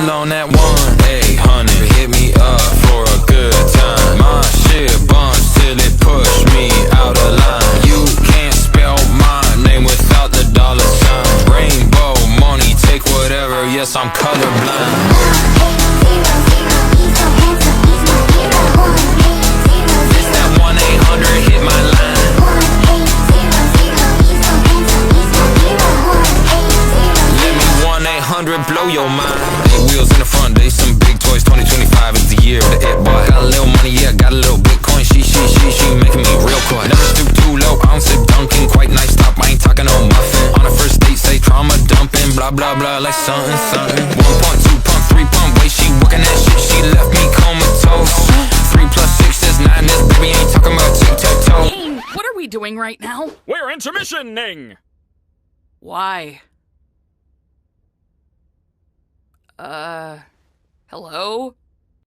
Call on that 1-800, hit me up for a good time. My shit bumps till it push me out of line. You can't spell my name without the dollar sign. Rainbow money, take whatever, yes, I'm colorblind. It's that 1-800, hit my line. Let me 1-800 blow your mind. 8 wheels in the front, they some big toys. 2025 is the year of the it boy. Got a little money, yeah, got a little Bitcoin. She making me real coy. Never stoop too low, I don't sip Dunkin'. Quite nice top, I ain't talking no muffin. On a first date, say trauma dumping. Blah, blah, blah, like something. 1 pump, 2 pump, 3 pump. Way she working that shit, she left me comatose. 3 plus 6 is 9, this baby ain't talking about tic-tac-toe. Hey, what are we doing right now? We're intermissioning! Why? Hello?